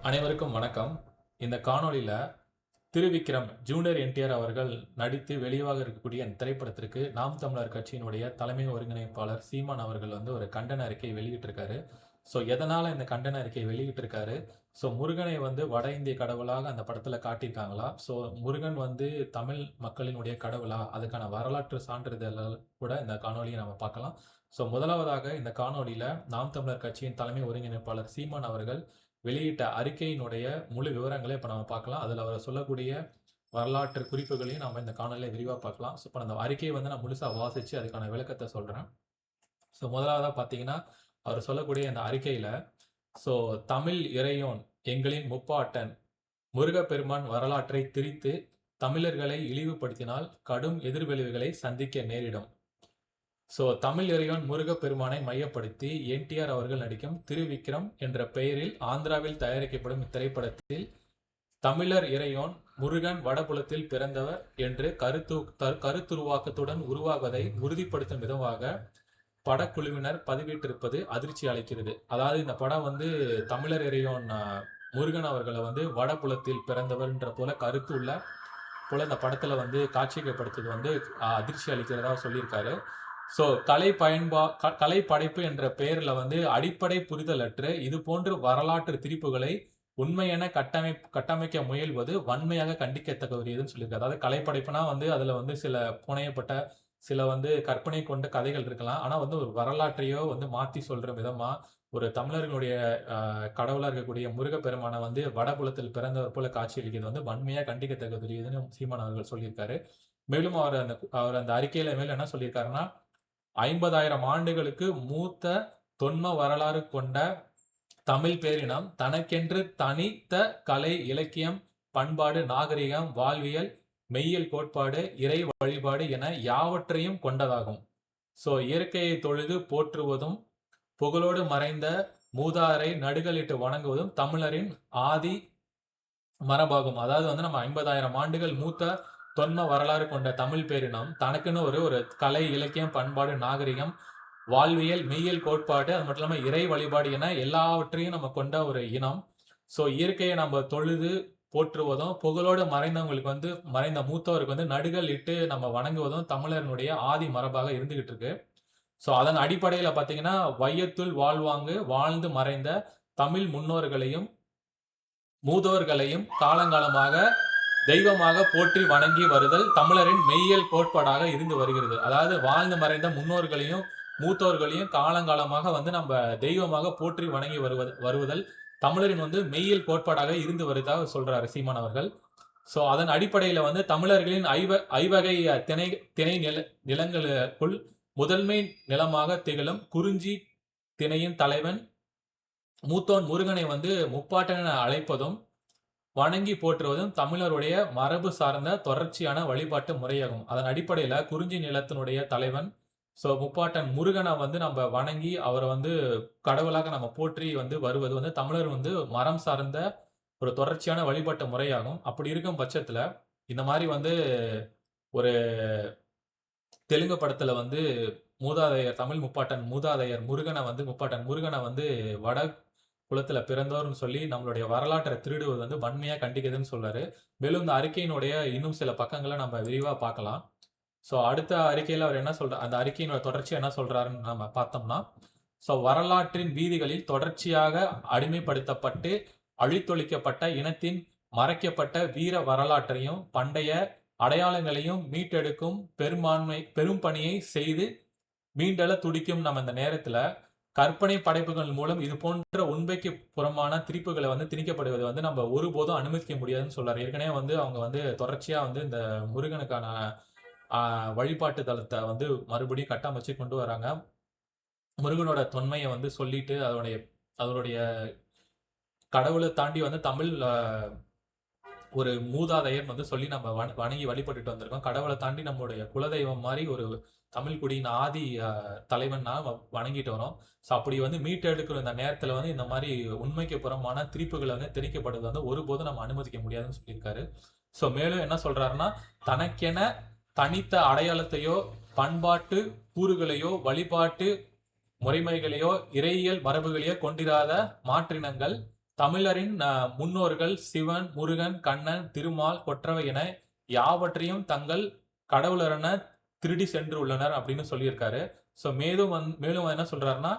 அனைவருக்கும் வணக்கம். இந்த காணொளியில திருவிக்ரம் ஜூனியர் என்டிஆர் அவர்கள் நடித்து வெளியாக இருக்கக்கூடிய அந்த திரைப்படத்திற்கு நாம் தமிழர் கட்சியினுடைய தலைமை ஒருங்கிணைப்பாளர் சீமான் அவர்கள் ஒரு கண்டன அறிக்கை வெளியிட்டிருக்காரு. எதனால இந்த கண்டன அறிக்கை வெளியிட்டிருக்காரு? முருகனை வட இந்திய கடவுளாக அந்த படத்துல காட்டியிருக்காங்களா? முருகன் தமிழ் மக்களினுடைய கடவுளா? அதுக்கான வரலாற்று சான்றிதழ்கள் கூட இந்த காணொளியை நம்ம பார்க்கலாம். முதலாவதாக இந்த காணொளியில நாம் தமிழர் கட்சியின் தலைமை ஒருங்கிணைப்பாளர் சீமான் அவர்கள் வெளியிட்ட அறிக்கையினுடைய முழு விவரங்களை இப்போ நம்ம பார்க்கலாம். அதில் அவர் சொல்லக்கூடிய வரலாற்று குறிப்புகளையும் நம்ம இந்த காணொலியில் விரிவாக பார்க்கலாம். இப்போ அந்த அறிக்கையை நான் முழுசாக வாசித்து அதுக்கான விளக்கத்தை சொல்கிறேன். முதலாவதாக பார்த்தீங்கன்னா அவர் சொல்லக்கூடிய அந்த அறிக்கையில் தமிழ் இறையோன் எங்களின் முப்பாட்டன் முருகப்பெருமான் வரலாற்றை திரித்து தமிழர்களை இழிவுபடுத்தினால் கடும் எதிர்விளைவுகளை சந்திக்க நேரிடும். தமிழ் இறைவன் முருகப்பெருமானை மையப்படுத்தி என்டிஆர் அவர்கள் நடிக்கும் திருவிக்ரம் என்ற பெயரில் ஆந்திராவில் தயாரிக்கப்படும் இத்திரைப்படத்தில் தமிழர் இறையோன் முருகன் வடபுலத்தில் பிறந்தவர் என்று கருத்துருவாக்கத்துடன் உருவாவதை உறுதிப்படுத்தும் விதமாக படக்குழுவினர் பதிவிட்டிருப்பது அதிர்ச்சி அளிக்கிறது. அதாவது இந்த படம் தமிழர் இறையோன் முருகன் அவர்களை வடபுலத்தில் பிறந்தவர்ன்ற போல கருத்து உள்ள போல இந்த படத்துல காட்சியப்படுத்துவது அதிர்ச்சி அளிக்கிறதா சொல்லியிருக்காரு. கலை படைப்பு என்ற பெயர்ல அடிப்படை புரிதலற்று இது போன்ற வரலாற்று திரிப்புகளை உண்மையென கட்டமைக்க முயல்வது வன்மையாக கண்டிக்கத்தக்கதுன்னு சொல்லியிருக்காரு. அதாவது கலைப்படைப்புனா அதுல சில புனையப்பட்ட சில கற்பனை கொண்ட கதைகள் இருக்கலாம். ஆனா ஒரு வரலாற்றையோ மாத்தி சொல்ற விதமா ஒரு தமிழர்களுடைய கடவுளா இருக்கக்கூடிய முருகப்பெருமான வடபுலத்தில் பிறந்தவர் போல காட்சியளிக்கிறது வன்மையா கண்டிக்கத்தக்கதுன்னு சீமான் அவர்கள் சொல்லியிருக்காரு. மேலும் அவர் அந்த அறிக்கையில மேலும் என்ன சொல்லியிருக்காருன்னா, 50,000 ஆண்டுகளுக்கு மூத்த தொன்ம வரலாறு கொண்ட தமிழ் பேரினம் தனக்கென்று தனித்த கலை, இலக்கியம், பண்பாடு, நாகரிகம், வாழ்வியல், மெய்யியல் கோட்பாடு, இறை வழிபாடு என யாவற்றையும் கொண்டதாகும். இயற்கையை தொழுது போற்றுவதும் புகழோடு மறைந்த மூதாரை நடுகளிட்டு வணங்குவதும் தமிழரின் ஆதி மரபாகும். அதாவது நம்ம 50,000 ஆண்டுகள் மூத்த தொன்ம வரலாறு கொண்ட தமிழ் பேரினம் தனக்குன்னு ஒரு கலை, இலக்கியம், பண்பாடு, நாகரிகம், வாழ்வியல், மெய்யியல் கோட்பாடு, அது மட்டும் இல்லாமல் இறை வழிபாடு என எல்லாவற்றையும் நம்ம கொண்ட ஒரு இனம். இயற்கையை நம்ம தொழுது போற்றுவதும் புகழோடு மறைந்தவங்களுக்கு மறைந்த மூத்தவருக்கு நடுகள் இட்டு நம்ம வணங்குவதும் தமிழர்களுடைய ஆதி மரபாக இருந்துகிட்டு இருக்கு. அதன் அடிப்படையில் பார்த்தீங்கன்னா வையத்துள் வாழ்வாங்கு வாழ்ந்து மறைந்த தமிழ் முன்னோர்களையும் மூதோர்களையும் காலங்காலமாக தெய்வமாக போற்றி வணங்கி வருதல் தமிழரின் மெய்யியல் கோட்பாடாக இருந்து வருகிறது. அதாவது வாழ்ந்து மறைந்த முன்னோர்களையும் மூத்தோர்களையும் காலங்காலமாக நம்ம தெய்வமாக போற்றி வணங்கி வருவதல் தமிழரின் மெய்யியல் கோட்பாடாக இருந்து வருவதாக சொல்றாரு சீமான் அவர்கள். அதன் அடிப்படையில தமிழர்களின் ஐவகை திணை நிலங்களுக்குள் முதன்மை நிலமாக திகழும் குறிஞ்சி திணையின் தலைவன் மூத்தோன் முருகனை முப்பாட்டன் அழைப்பதும் வணங்கி போற்றுவதும் தமிழருடைய மரபு சார்ந்த தொடர்ச்சியான வழிபாட்டு முறையாகும். அதன் அடிப்படையில குறிஞ்சி நிலத்தினுடைய தலைவன் முப்பாட்டன் முருகனை நம்ம வணங்கி அவரை கடவுளாக நம்ம போற்றி வருவது தமிழர் மரம் சார்ந்த ஒரு தொடர்ச்சியான வழிபாட்டு முறையாகும். அப்படி இருக்கும் பட்சத்துல இந்த மாதிரி ஒரு தெலுங்கு படத்துல மூதாதையர் தமிழ் முப்பாட்டன் மூதாதையர் முருகனை முப்பாட்டன் முருகனை வட குலத்துல பிறந்தோர்னு சொல்லி நம்மளுடைய வரலாற்றை திருடுவது வன்மையா கண்டிக்குதுன்னு சொல்றாரு. மேலும் இந்த அறிக்கையினுடைய இன்னும் சில பக்கங்களை நம்ம விரிவா பார்க்கலாம். அடுத்த அறிக்கையில அவர் என்ன சொல்ற அந்த அறிக்கையினோட தொடர்ச்சியா என்ன சொல்றாருன்னு நம்ம பார்த்தோம்னா, வரலாற்றின் வீதிகளில் தொடர்ச்சியாக அடிமைப்படுத்தப்பட்டு அழித்தொழிக்கப்பட்ட இனத்தின் மறைக்கப்பட்ட வீர வரலாற்றையும் பண்டைய அடையாளங்களையும் மீட்டெடுக்கும் பெரும் பணியை செய்து மீண்டெழ துடிக்கும் நம்ம இந்த நேரத்துல கற்பனை படைப்புகள் மூலம் இது போன்ற உண்மைக்கு புறமான திரிப்புகளை திணிக்கப்படுவது நம்ம ஒருபோதும் அனுமதிக்க முடியாதுன்னு சொல்றாரு. ஏற்கனவே அவங்க தொடர்ச்சியா இந்த முருகனுக்கான வழிபாட்டு தளத்தை மறுபடியும் கட்டமைச்சு கொண்டு வராங்க. முருகனோட தொன்மையை சொல்லிட்டு அதனுடைய கடவுளை தாண்டி தமிழ் ஒரு மூதாதையர் சொல்லி நம்ம வணங்கி வழிபட்டுட்டு வந்திருக்கோம். கடவுளை தாண்டி நம்மளுடைய குலதெய்வம் மாதிரி ஒரு தமிழ் குடியின் ஆதி தலைவன்னா வணங்கிட்டு வரோம். அப்படி மீட்டெடுக்கிற இந்த நேரத்துல இந்த மாதிரி உண்மைக்கு புறமான திரிப்புகளை திணிக்கப்படுவது ஒருபோதும் நம்ம அனுமதிக்க முடியாதுன்னு சொல்லியிருக்காரு. மேலும் என்ன சொல்றாருன்னா, தனக்கென தனித்த அடையாளத்தையோ பண்பாட்டு கூறுகளையோ வழிபாட்டு முறைமைகளையோ இறையியல் மரபுகளையோ கொண்டிராத மாற்றினங்கள் தமிழரின் முன்னோர்கள் சிவன், முருகன், கண்ணன், திருமால், கொற்றவை என யாவற்றையும் தங்கள் கடவுளரென திருடி சென்று உள்ளனர் அப்படின்னு சொல்லியிருக்காரு. ஸோ மேலும் என்ன சொல்றாருன்னா,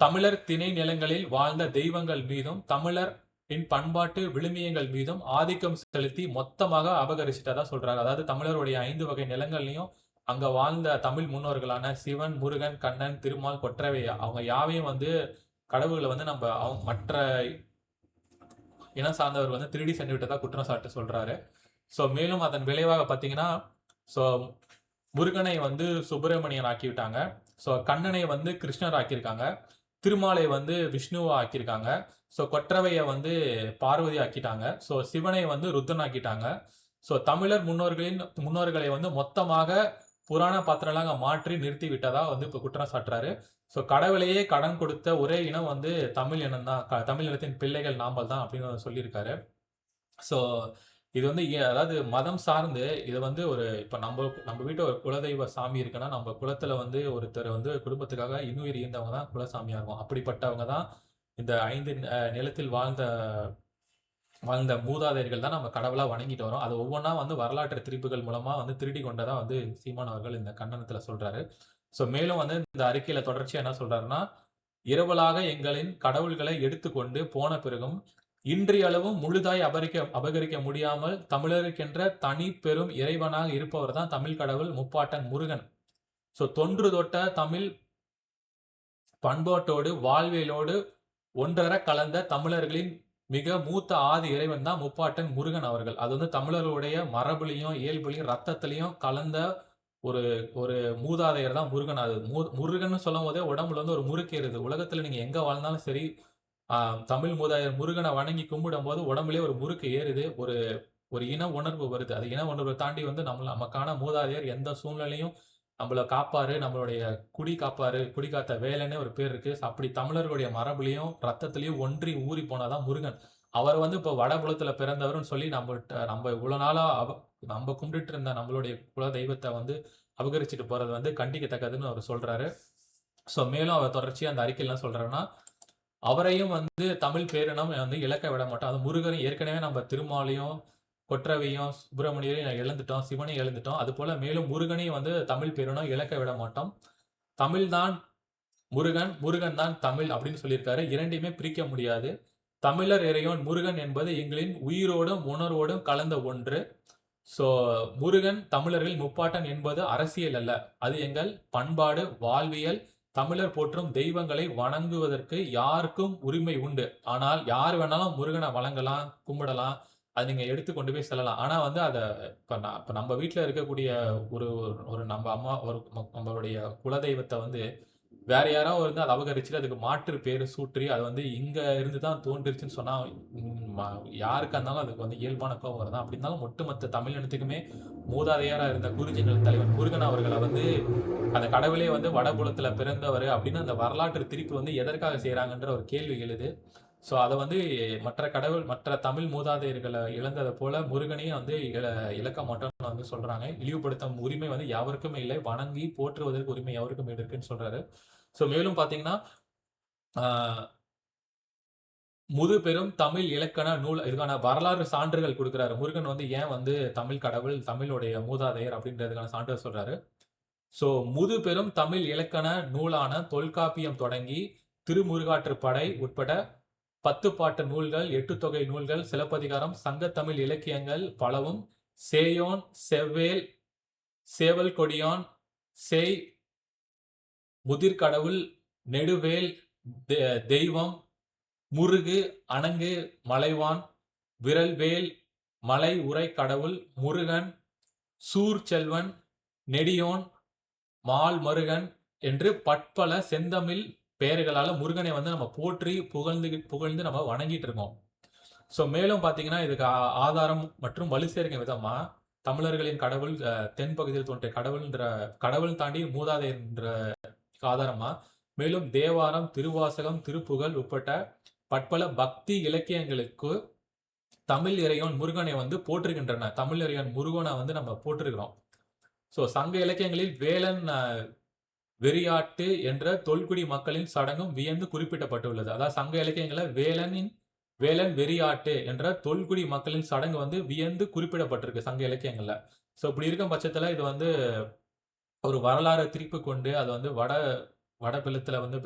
தமிழர் திணை நிலங்களில் வாழ்ந்த தெய்வங்கள் மீதும் தமிழரின் பண்பாட்டு விழுமியங்கள் மீதும் ஆதிக்கம் செலுத்தி மொத்தமாக அபகரிச்சிட்டதா சொல்றாரு. அதாவது தமிழருடைய 5 வகை நிலங்கள்லையும் அங்க வாழ்ந்த தமிழ் முன்னோர்களான சிவன், முருகன், கண்ணன், திருமால், கொற்றவை அவங்க யாவையும் கடவுள்களை நம்ம மற்ற இனம் சார்ந்தவர் திருடி சென்று விட்டதா குற்றம் சாட்டு சொல்றாரு. ஸோ மேலும் அதன் விளைவாக பார்த்தீங்கன்னா, ஸோ முருகனை சுப்பிரமணியன் ஆக்கி விட்டாங்க. ஸோ கண்ணனை கிருஷ்ணர் ஆக்கியிருக்காங்க. திருமாலை விஷ்ணுவா ஆக்கியிருக்காங்க. ஸோ கொற்றவையை பார்வதி ஆக்கிட்டாங்க. ஸோ சிவனை ருத்ரன் ஆக்கிட்டாங்க. ஸோ தமிழர் முன்னோர்களை மொத்தமாக புராண பாத்திரலாக மாற்றி நிறுத்தி விட்டதா இப்போ குற்றம் சாட்டுறாரு. ஸோ கடவுளையே கடன் கொடுத்த ஒரே இனம் தமிழ் இனம் தான், தமிழ் இனத்தின் பிள்ளைகள் நாமல் தான் அப்படின்னு சொல்லியிருக்காரு. ஸோ இது அதாவது மதம் சார்ந்து இது ஒரு இப்போ நம்ம வீட்டில் ஒரு குலதெய்வ சாமி இருக்குன்னா, நம்ம குலத்துல ஒருத்தர் குடும்பத்துக்காக இன்னுயிர் ஈந்தவங்க தான் குலசாமி ஆகும். அப்படிப்பட்டவங்க தான் இந்த 5 நிலத்தில் வாழ்ந்த மூதாதையர்கள் தான் நம்ம கடவுளா வணங்கிட்டு வரோம். அது ஒவ்வொன்றா வரலாற்று திரிப்புகள் மூலமா திருடி கொண்டதா சீமான் அவர்கள் இந்த கண்டனத்துல சொல்றாரு. ஸோ மேலும் இந்த அறிக்கையில தொடர்ச்சியா என்ன சொல்றாருன்னா, இரவலாக எங்களின் கடவுள்களை எடுத்துக்கொண்டு போன பிறகும் இன்றையளவும் முழுதாய் அபகரிக்க முடியாமல் தமிழருக்கென்ற தனி பெரும் இறைவனாக இருப்பவர் தான் தமிழ் கடவுள் முப்பாட்டன் முருகன். ஸோ தொன்று தொட்ட தமிழ் பண்பாட்டோடு வாழ்வியலோடு ஒன்றர கலந்த தமிழர்களின் மிக மூத்த ஆதி இறைவன் தான் முப்பாட்டன் முருகன் அவர்கள். அது தமிழர்களுடைய மரபுலையும் இயல்புலையும் ரத்தத்திலையும் கலந்த ஒரு ஒரு மூதாதையர் தான் முருகன். அது முருகன் சொல்லும் போதே உடம்புல ஒரு முறுக்கேறுது. உலகத்துல நீங்க எங்க வாழ்ந்தாலும் சரி, தமிழ் மூதாதையர் முருகனை வணங்கி கும்பிடும் போது உடம்புலேயே ஒரு முறுக்கு ஏறுது. ஒரு இன உணர்வு வருது. அது இன உணர்வை தாண்டி நமக்கான மூதாதையர் எந்த சூழ்நிலையும் நம்மளை காப்பாரு, நம்மளுடைய குடி காப்பாரு, குடி காத்த வேலைன்னு ஒரு பேர் இருக்கு. அப்படி தமிழர்களுடைய மரபுலையும் ரத்தத்திலையும் ஒன்றி ஊறி போனாதான் முருகன். அவர் இப்போ வடபுலத்துல பிறந்தவர்னு சொல்லி நம்ம இவ்வளவு நாளா நம்ம கும்பிட்டு இருந்த நம்மளுடைய குல தெய்வத்தை அபகரிச்சுட்டு போறது கண்டிக்கத்தக்கதுன்னு அவர் சொல்றாரு. ஸோ மேலும் அவர் தொடர்ச்சியா அந்த அறிக்கையில் சொல்றாருன்னா, அவரையும் தமிழ் பேரினம் இழக்க விட மாட்டோம். அது முருகனையும் ஏற்கனவே நம்ம திருமாலையும் கொற்றவையும் சுப்பிரமணியரையும் இழந்துட்டோம், சிவனையும் இழந்துட்டோம். அது போல மேலும் முருகனையும் தமிழ் பேரினம் இழக்க விட மாட்டோம். தமிழ் தான் முருகன், முருகன் தான் தமிழ் அப்படின்னு சொல்லியிருக்காரு. இரண்டையுமே பிரிக்க முடியாது. தமிழர் இறைவன் முருகன் என்பது எங்களின் உயிரோடும் உணர்வோடும் கலந்த ஒன்று. ஸோ முருகன் தமிழர்கள் முப்பாட்டன் என்பது அரசியல் அல்ல, அது எங்கள் பண்பாடு, வாழ்வியல். தமிழர் போற்றும் தெய்வங்களை வணங்குவதற்கு யாருக்கும் உரிமை உண்டு. ஆனால் யார் வேணாலும் முருகனை வணங்கலாம், கும்பிடலாம், அது நீங்க எடுத்து கொண்டு போய் செல்லலாம். ஆனா அதை இப்ப நம்ம வீட்டுல இருக்கக்கூடிய ஒரு நம்ம அம்மா நம்மளுடைய குலதெய்வத்தை வேற யாராவது அதை அபகரிச்சுட்டு அதுக்கு மாற்று பேரு சூற்றி அது இங்க இருந்து தான் தோன்றிருச்சுன்னு சொன்னா யாருக்கா இருந்தாலும் அதுக்கு இயல்பான கோபம் வருதான். அப்படி இருந்தாலும் ஒட்டுமொத்த தமிழ் இனத்துக்குமே மூதாதையரா இருந்த குருஜினல் தலைவர் முருகன் அவர்களை அந்த கடவுளே வடபுலத்துல பிறந்தவர் அப்படின்னு அந்த வரலாற்று திருப்பி எதற்காக செய்யறாங்கன்ற ஒரு கேள்வி எழுது. ஸோ அதை மற்ற தமிழ் மூதாதையர்களை இழந்ததை போல முருகனையும் இழக்க மாட்டோம்னு சொல்றாங்க. இழிவுபடுத்தும் உரிமை யாவருக்குமே இல்லை, வணங்கி போற்றுவதற்கு உரிமை எவருக்கும் இருக்குன்னு சொல்றாரு. ஸோ மேலும் பாத்தீங்கன்னா, முதுபெரும் தமிழ் இலக்கண நூல் இதுக்கான வரலாறு சான்றுகள் கொடுக்கிறாரு. முருகன் ஏன் தமிழ் கடவுள், தமிழுடைய மூதாதையர் அப்படின்றதுக்கான சான்றுகள் சொல்றாரு. ஸோ முதுபெரும் தமிழ் இலக்கண நூலான தொல்காப்பியம் தொடங்கி திருமுருகாற்றுப்படை உட்பட 10 பாட்டு நூல்கள், 8 தொகை நூல்கள், சிலப்பதிகாரம், சங்கத்தமிழ் இலக்கியங்கள் பலவும் சேயோன், செவ்வேல், சேவல் கொடியான், சேய், முதிர்கடவுள், நெடுவேல், தெய்வம், முருகு, அணங்கு, மலைவான், விரல்வேல், மலை உரை கடவுள், முருகன், சூர் செல்வன், நெடியோன், மால் மருகன் என்று பற்பல செந்தமிழ் பெயர்களால முருகனை நம்ம போற்றி புகழ்ந்து நம்ம வணங்கிட்டு இருக்கோம். ஸோ மேலும் பார்த்தீங்கன்னா, இதுக்கு ஆதாரம் மற்றும் வலு சேர்க்கும் விதமா தமிழர்களின் கடவுள் தென்பகுதியில் தோன்றிய கடவுள் தாண்டி மூதாதை என்ற ஆதாரமா மேலும் தேவாரம், திருவாசகம், திருப்புகழ் உட்பட்ட பற்பல பக்தி இலக்கியங்களுக்கு தமிழ் இறைவன் முருகனை போற்றுகின்றன. தமிழ் இறைவன் முருகனை நம்ம போற்றுகிறோம். ஸோ சங்க இலக்கியங்களில் வெறியாட்டு என்ற தொல்குடி மக்களின் சடங்கும் வியந்து குறிப்பிடப்பட்டுள்ளது. அதாவது சங்க இலக்கியங்கள்ல வேலன் வெறியாட்டு என்ற தொல்குடி மக்களின் சடங்கு வந்து வியந்து குறிப்பிடப்பட்டிருக்கு சங்க இலக்கியங்கள்ல. ஸோ இப்படி இருக்கும் பட்சத்துல இது வந்து ஒரு வரலாறு திருப்பி கொண்டு அது வந்து வடபுலத்துல வந்து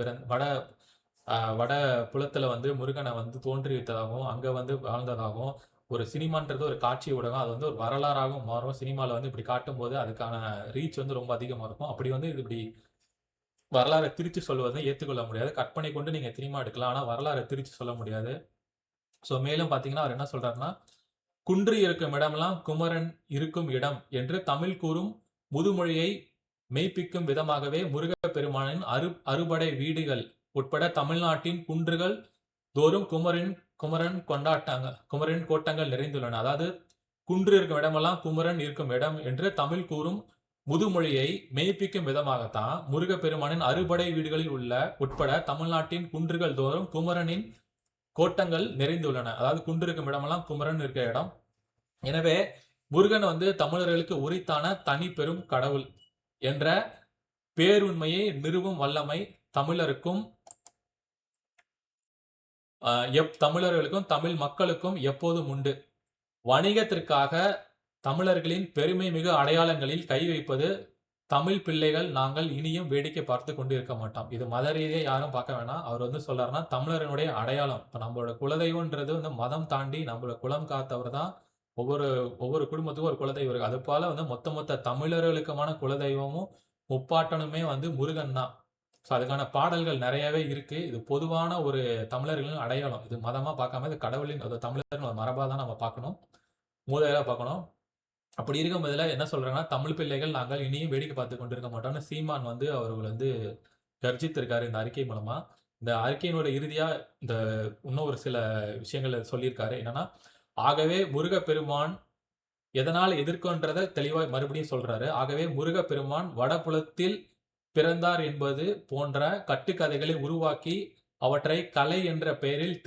வட புலத்துல வந்து முருகனை வந்து தோன்றிவித்ததாகவும், அங்க வந்து வாழ்ந்ததாகவும், ஒரு சினிமான்றது ஒரு காட்சி ஊடகம். அது வந்து ஒரு வரலாறாகவும் மாறும். சினிமால வந்து இப்படி காட்டும்போது அதுக்கான ரீச் வந்து ரொம்ப அதிகமா இருக்கும். அப்படி வந்து இது இப்படி வரலாற திரிச்சு சொல்வதை ஏத்துக்கொள்ள முடியாது. கற்பனை கொண்டு நீங்க சினிமா எடுக்கலாம். ஆனா வரலாற திரிச்சு சொல்ல முடியாது. ஸோ மேலும் பார்த்தீங்கன்னா, அவர் என்ன சொல்றாருன்னா, "குன்று இருக்கும் இடமெல்லாம் குமரன் இருக்கும் இடம்" என்று தமிழ் கூறும் முதுமொழியை மெய்ப்பிக்கும் விதமாகவே முருகப் பெருமானின் அறுபடை வீடுகள் உட்பட தமிழ்நாட்டின் குன்றுகள் தோறும் குமரன் கோட்டங்கள் நிறைந்துள்ளன. அதாவது குன்று இருக்கும் இடமெல்லாம் குமரன் இருக்கும் இடம் என்று தமிழ் கூறும் முதுமொழியை மெய்ப்பிக்கும் விதமாகத்தான் முருகப்பெருமானின் அறுபடை வீடுகளில் உட்பட தமிழ்நாட்டின் குன்றுகள் தோறும் குமரனின் கோட்டங்கள் நிறைந்துள்ளன. அதாவது குன்று இருக்கும் இடமெல்லாம் குமரன் இருக்கிற இடம். எனவே முருகன் வந்து தமிழர்களுக்கு உரித்தான தனி பெரும் கடவுள் என்ற பேருண்மையை நிறுவும் வல்லமை தமிழருக்கும் தமிழர்களுக்கும் தமிழ் மக்களுக்கும் எப்போதும் உண்டு. வணிகத்திற்காக தமிழர்களின் பெருமை மிகு அடையாளங்களில் கை வைப்பது தமிழ் பிள்ளைகள் நாங்கள் இனியும் வேடிக்கை பார்த்து கொண்டு இருக்க மாட்டோம். இது மத ரீதியா யாரும் பார்க்க வேணாம். அவர் வந்து சொல்றாருன்னா தமிழரினுடைய அடையாளம். இப்ப நம்மளோட குலதெய்வம்ன்றது வந்து மதம் தாண்டி நம்மளோட குலம் காத்தவர் தான். ஒவ்வொரு ஒவ்வொரு குடும்பத்துக்கும் ஒரு குலதெய்வம் இருக்கு. அதுபோல வந்து மொத்த தமிழர்களுக்குமான குலதெய்வமும் முப்பாட்டனுமே வந்து முருகன் தான். ஸோ அதுக்கான பாடல்கள் நிறையவே இருக்கு. இது பொதுவான ஒரு தமிழர்களின் அடையாளம். இது மதமா பார்க்காம இது கடவுளின் தமிழரின் ஒரு மரபா தான் நம்ம பார்க்கணும். மூதாதையரா பார்க்கணும். அப்படி இருக்கும் போதுல என்ன சொல்றாங்கன்னா, தமிழ் பிள்ளைகள் நாங்கள் இனியும் வேடிக்கை பார்த்துக் கொண்டிருக்க மாட்டோம்னு சீமான் வந்து அவர்கள் வந்து கர்ஜித்திருக்காரு இந்த அறிக்கை மூலமா. இந்த அறிக்கையினோட இறுதியா இந்த இன்னும் ஒரு சில விஷயங்கள சொல்லியிருக்காரு. என்னன்னா, ஆகவே முருகப்பெருமான் எதனால் எதிர்க்கோன்றத தெளிவா மறுபடியும் சொல்றாரு. ஆகவே முருகப்பெருமான் வடபுலத்தில் பிறந்தார் என்பது போன்ற கட்டுக்கதைகளை உருவாக்கி அவற்றை கலை என்ற பெயரில்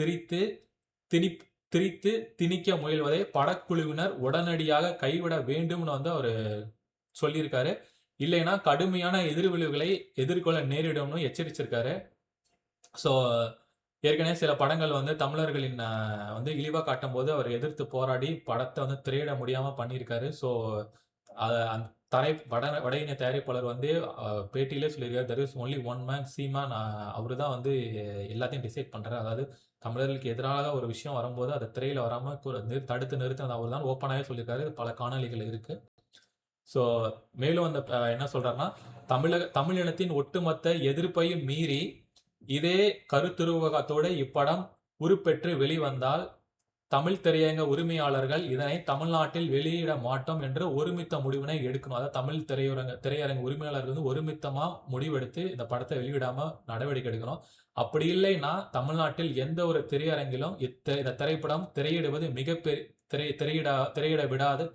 திரித்து திணிக்க முயல்வதை படக்குழுவினர் உடனடியாக கைவிட வேண்டும்னு வந்து அவரு சொல்லியிருக்காரு. இல்லைன்னா கடுமையான எதிர்விளைவுகளை எதிர்கொள்ள நேரிடும்னு எச்சரிச்சிருக்காரு. ஸோ ஏற்கனவே சில படங்கள் வந்து தமிழர்களின் வந்து இழிவா காட்டும்போது அவர் எதிர்த்து போராடி படத்தை வந்து திரையிட முடியாம பண்ணியிருக்காரு. ஸோ அந்த வட இந்திய தயாரிப்பாளர் வந்து பேட்டியிலே சொல்லியிருக்காரு, "there is only one man Seeman." அவரு தான் வந்து எல்லாத்தையும் டிசைட் பண்றாரு. அதாவது தமிழர்களுக்கு எதிராக ஒரு விஷயம் வரும்போது அதை திரையில வராம தடுத்து நிறுத்தினது அவர் தான் ஓப்பனாவே சொல்லியிருக்காரு. பல காணொளிகள் இருக்கு. ஸோ மேலும் அந்த என்ன சொல்றாருன்னா, தமிழ் இனத்தின் ஒட்டுமொத்த எதிர்ப்பையும் மீறி இதே கருத்துருவகத்தோட இப்படம் உருப்பெற்று வெளிவந்தால் தமிழ் திரையரங்க உரிமையாளர்கள் இதனை தமிழ்நாட்டில் வெளியிட மாட்டோம் என்று ஒருமித்த முடிவினை எடுக்கணும். அதாவது தமிழ் திரையரங்க உரிமையாளர்கள் வந்து ஒருமித்தமா முடிவெடுத்து இந்த படத்தை வெளியிடாம நடவடிக்கை எடுக்கணும். அப்படி இல்லைன்னா தமிழ்நாட்டில் எந்த ஒரு திரையரங்கிலும் இந்த திரைப்படம் திரையிடுவது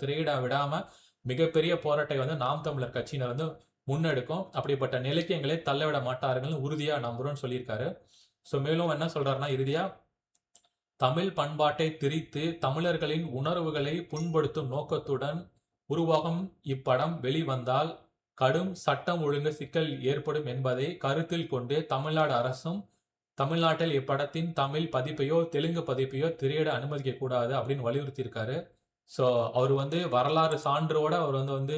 திரையிட விடாம மிகப்பெரிய போராட்டத்தை வந்து நாம் தமிழர் கட்சியினர் வந்து முன்னெடுக்கும். அப்படிப்பட்ட நிலைக்கங்களை தள்ளவிட மாட்டார்கள் உறுதியா நம்புறோம்னு சொல்லியிருக்காரு. ஸோ மேலும் என்ன சொல்றாருன்னா, இறுதியா தமிழ் பண்பாட்டை திரித்து தமிழர்களின் உணர்வுகளை புண்படுத்தும் நோக்கத்துடன் உருவாகும் இப்படம் வெளிவந்தால் கடும் சட்டம் ஒழுங்கு சிக்கல் ஏற்படும் என்பதை கருத்தில் கொண்டு தமிழ்நாடு அரசும் தமிழ்நாட்டில் இப்படத்தின் தமிழ் பதிப்பையோ தெலுங்கு பதிப்பையோ திரையிட அனுமதிக்க கூடாது அப்படின்னு வலியுறுத்தியிருக்காரு. ஸோ அவர் வந்து வரலாறு சான்றோட அவர் வந்து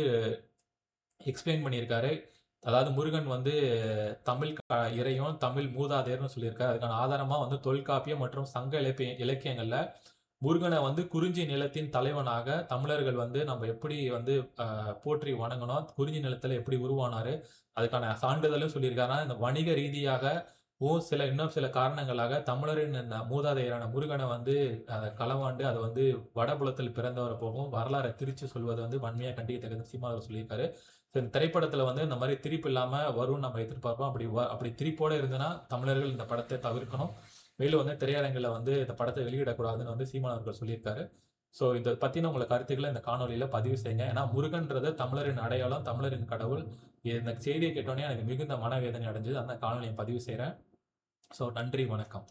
எக்ஸ்பிளைன் பண்ணியிருக்காரு. அதாவது முருகன் வந்து தமிழ் இறைவன், தமிழ் மூதாதையர்னு சொல்லியிருக்காரு. அதுக்கான ஆதாரமா வந்து தொல்காப்பியம் மற்றும் சங்க இலக்கியங்கள்ல முருகனை வந்து குறிஞ்சி நிலத்தின் தலைவனாக தமிழர்கள் வந்து நம்ம எப்படி வந்து போற்றி வணங்கணும், குறிஞ்சி நிலத்துல எப்படி உருவானாரு, அதுக்கான சான்றிதழும் சொல்லியிருக்காருன்னா, இந்த வணிக ரீதியாக இன்னும் சில காரணங்களாக தமிழரின் மூதாதையரான முருகனை வந்து களவாண்டு அதை வந்து வடபுலத்தில் பிறந்தவரை போகும் வரலாறை திரிச்சு சொல்வது வந்து வன்மையா கண்டிக்கத்தக்கது சீமானவர் சொல்லியிருக்காரு. இந்த திரைப்படத்துல வந்து இந்த மாதிரி திரிப்பு இல்லாம வரும்னு நம்ம எதிர்பார்ப்போம். அப்படி திரிப்போட இருந்ததுன்னா தமிழர்கள் இந்த படத்தை தவிர்க்கணும். மேலும் வந்து திரையரங்கில் வந்து இந்த படத்தை வெளியிடக்கூடாதுன்னு வந்து சீமானவர்கள் சொல்லியிருக்காரு. ஸோ இதை பத்தின உங்களை கருத்துக்களை இந்த காணொலியில பதிவு செய்யுங்க. ஏன்னா முருகன்றது தமிழரின் அடையாளம், தமிழரின் கடவுள். இந்த செய்தியை கேட்டோன்னே எனக்கு மிகுந்த மனவேதனை அடைஞ்சது. அந்த காணொலியை பதிவு செய்கிறேன். ஸோ நன்றி, வணக்கம்.